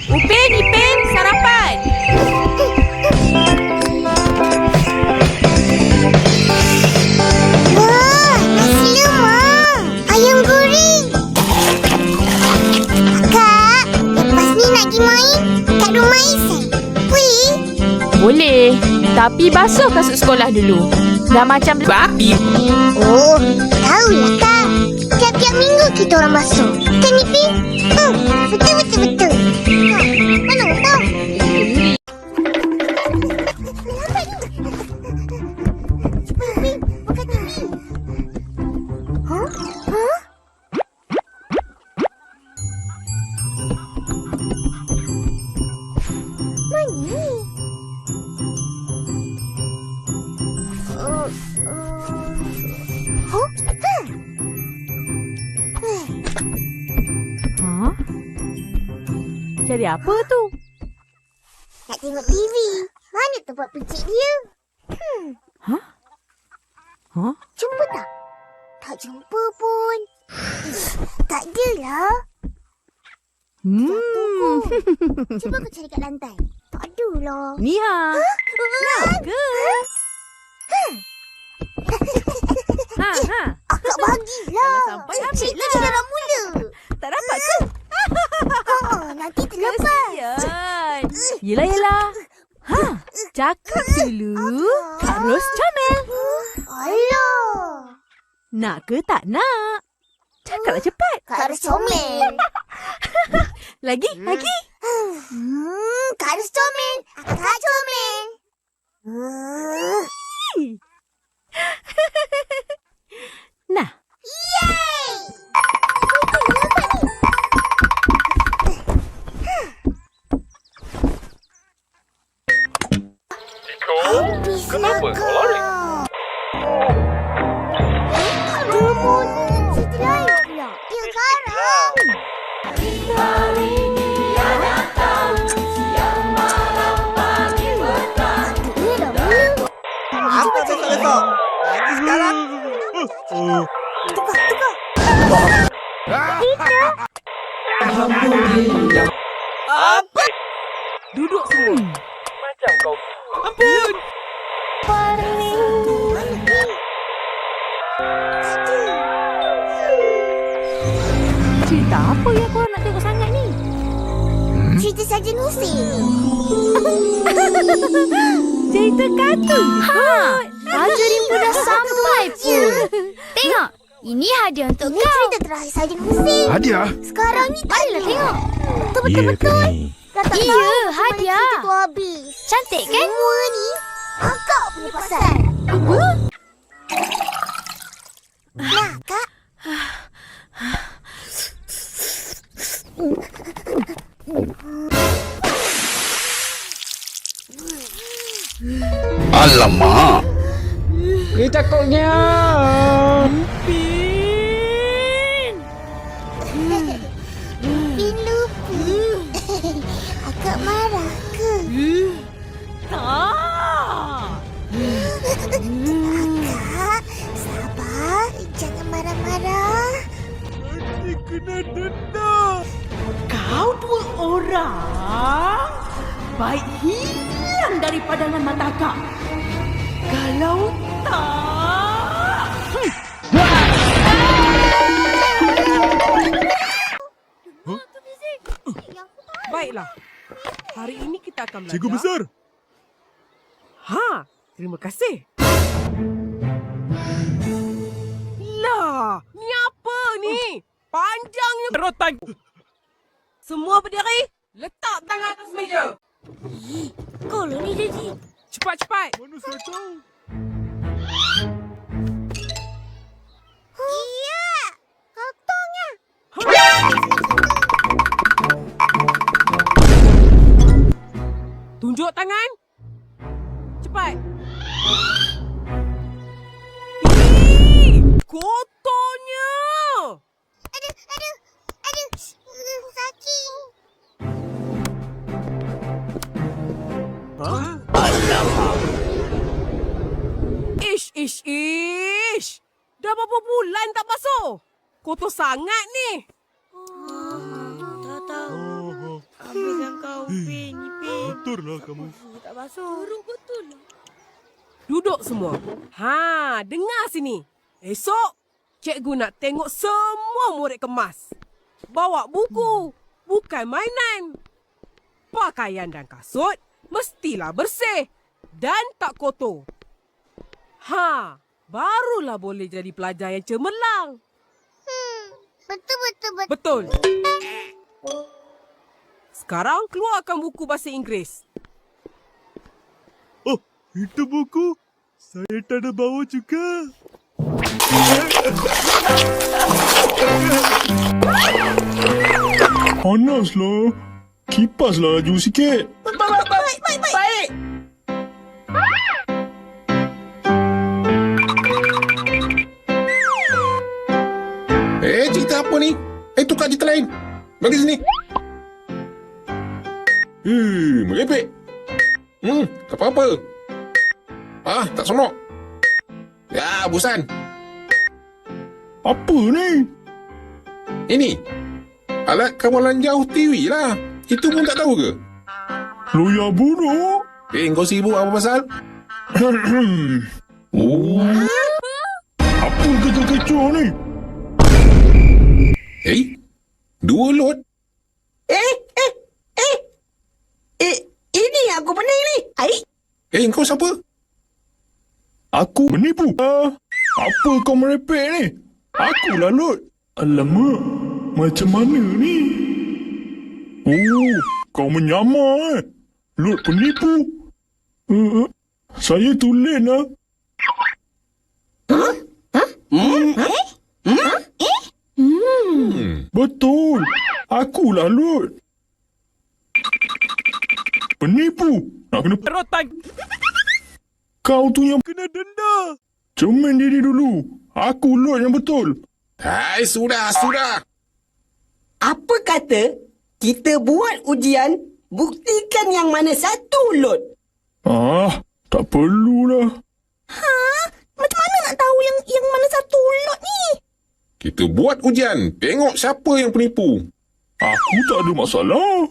Upin, Ipin, sarapan. Wah, nasi lemak. Ayam goreng. Kak, lepas ni nak pergi main kat rumah Isan. Boleh? Boleh. Tapi basuh kasut sekolah dulu. Dah macam babi. Oh, tahulah Kak. Tiap-tiap minggu kita orang masuk. Kan Ipin? Betul. Mana tahu? Lambat ni. Cepat Ipin, buka TV. Hah? Mana ni? Ha? Cari apa tu? Nak tengok TV. Mana tempat pencik dia? Ha? Jumpa tak? Tak jumpa pun. Tak adalah. Cuba kau cari kat lantai. Tak adalah. Ni ha. Naga. Ha. Akak bagilah. Kalau sampai, ambil lah. Cerita dalam mula. Tak dapat ke? Nanti terlepas. Kesian. Yelah. Ha, cakap dulu. Terus comel. Alah. Nak ke tak nak? Cakaplah cepat. Kak harus comel. Lagi. Kak harus comel. Akak comel. Nah. Yeay! Kenapa kau lari? Doraemon, cerita lain pula. Dia garang. Apa besok-besok? Lagi sekarang? Tukar. Apa? Duduk semua. Macam kau. Ampun. Cerita apa yang korang nak tengok sangat ni? Cerita Sarjan Hussein. Cerita kartun. Raja Rimpu dah sampai pun. Tengok. Ini hadiah untuk Ini kau. cerita terakhir Sarjan Hussein. Hadiah? Sekarang ni tak Marilah tengok. Ya ke ni? Dah tak Iya, tahu macam mana hadiah. cerita tu habis. Cantik kan? Semua ni akak punya pasal. Nah, Kak. Alamak. Ni takutnya. Pin lupa. Akak marah ke? Tak. Kak, sabar. Jangan marah-marah. Nanti kena denda. Kau dua orang baik hilang dari pandangan mata kau. Kalau tak... Baiklah. Hari ini kita akan belajar. Cikgu besar. Terima kasih. Lah, ni apa ni? Panjangnya rotan. Semua berdiri. Letak tangan atas meja. Kalau ni jadi. Cepat-cepat. Mana saya tahu? Iya. Kotornya. Tunjuk tangan. Cepat. Kotornya. Aduh. Sakit. Ish. Dah berapa bulan tak basuh? Kotor sangat ni. Tak tahu. Habiskan Jujurlah kamu. Tak basuh. Buruk betul lah. Duduk semua. Dengar sini. Esok, cikgu nak tengok semua murid kemas. Bawa buku, bukan mainan. Pakaian dan kasut mestilah bersih dan tak kotor. Barulah boleh jadi pelajar yang cemerlang. Betul. Betul. Sekarang keluarkan buku bahasa Inggeris. Oh, itu buku. Saya tak ada bawa juga. Panaslah. Kipaslah laju sikit. Baik. Cerita apa ni? Tukar cerita lain. Bagi sini. Merepek. Tak apa-apa. Tak sonok. Ya, bosan. Apa ni? Ini. Alat kawalan jauh TV lah. Itu pun tak tahu ke? Loya buruk. Kau sibuk apa pasal? Apa kecoh-kecoh ni? Dua lot. Ini aku pening ni. Kau siapa? Aku menipu. Apa kau merepek ni? Akulah Lot. Alamak, macam mana ni? Oh, kau menyamar Lot penipu. Saya tulen lah. Betul. Akulah Lot. Penipu. Nak kena Rotan. kau tu yang Kena denda. cemen diri dulu. Aku Lot yang betul. Sudah. Apa kata kita buat ujian, buktikan yang mana satu lot? Tak perlulah. Macam mana nak tahu yang mana satu lot ni? Kita buat ujian. Tengok siapa yang penipu. Aku tak ada masalah.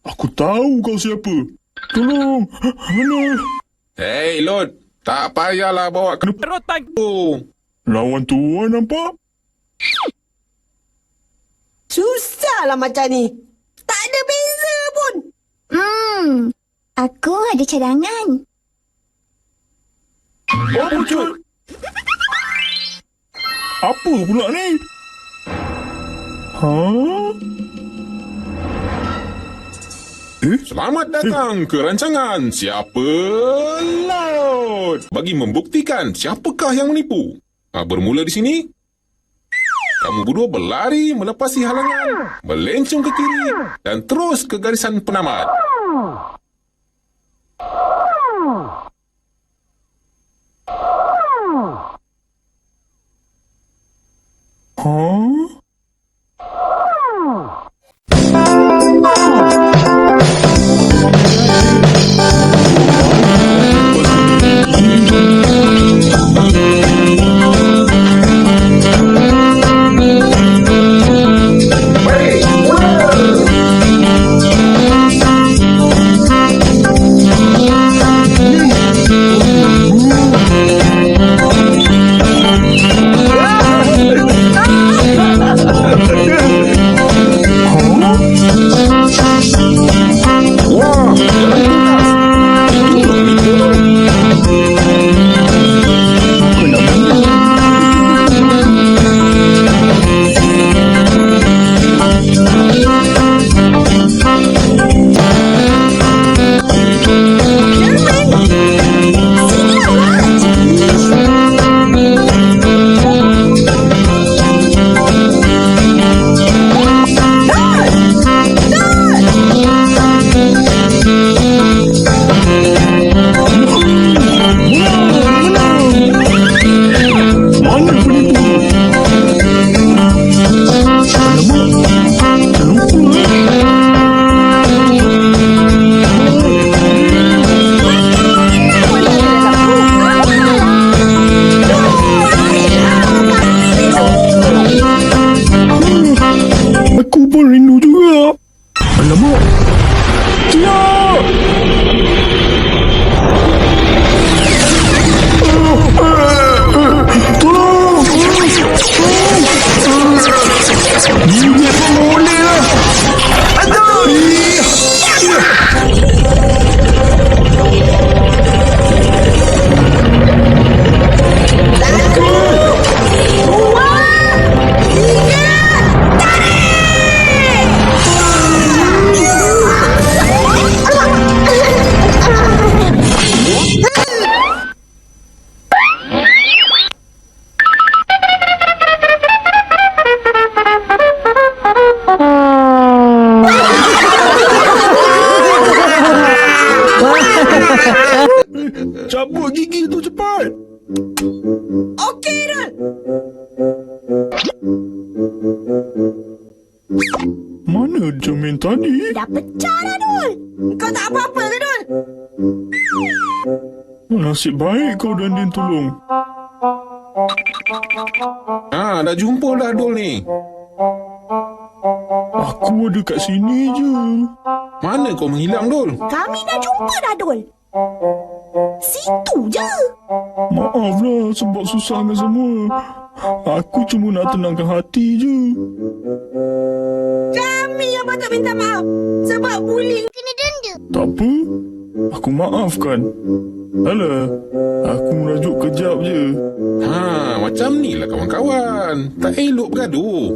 Aku tahu kau siapa. Tolong. Mana? Lot. Tak payahlah bawa ke Rotan. Lawan tuan nampak? Susahlah macam ni. Tak ada beza pun. Aku ada cadangan. Apa cut? Apa pula ni? Selamat datang ke rancangan Siapa Lot? Bagi membuktikan siapakah yang menipu. Bermula di sini. Kamu berdua berlari melepasi halangan, melencong ke kiri dan terus ke garisan penamat. Okey, Dul. Mana cermin tadi? Dah pecah dah, Dul. Kau tak apa-apa ke, Dul? Nasib baik kau dan Din tolong. Dah jumpa dah Dul ni. Aku ada kat sini je. Mana kau menghilang Dul? Kami dah jumpa dah, Dul. Situ je. Maaflah sebab susahkan semua. Aku cuma nak tenangkan hati je. Kami yang patut minta maaf sebab bullying. Kena denda. Tak apa. Aku maafkan. Alah, aku merajuk kejap je. Macam ni lah kawan-kawan. Tak elok bergaduh.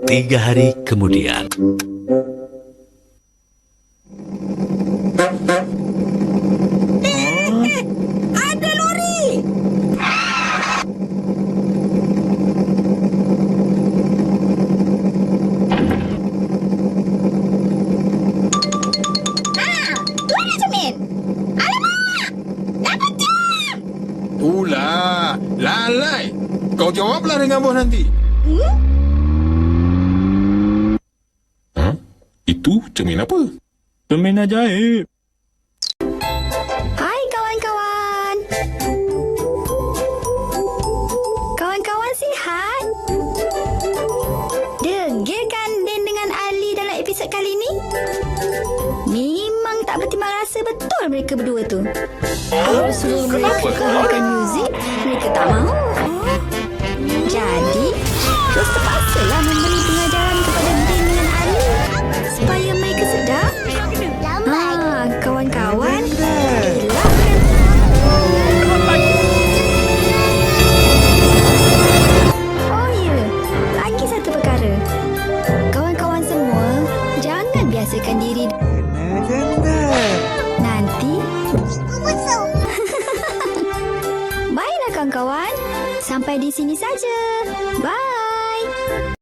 3 hari kemudian. Ada lori. Tu ada cermin. Alamak. Dah pecah. Itulah. Lalai. Kau jawablah dengan bos nanti. Itu cermin apa? Cermin ajaib. Hai kawan-kawan. Kawan-kawan sihat? Degil kan Din dengan Ali dalam episod kali ni? Memang tak bertimbang rasa betul mereka berdua tu. Kalau suruh mereka keluarkan muzik, mereka tak mahu. Jadi, terus terpaksalah memberi pengajaran kepada Din dengan Ali supaya mereka sedar. Kawan-kawan, elakkan. Oh ya, lagi satu perkara. Kawan-kawan semua, jangan biasakan diri. Nanti, baiklah kawan-kawan. Sampai di sini saja. Bye.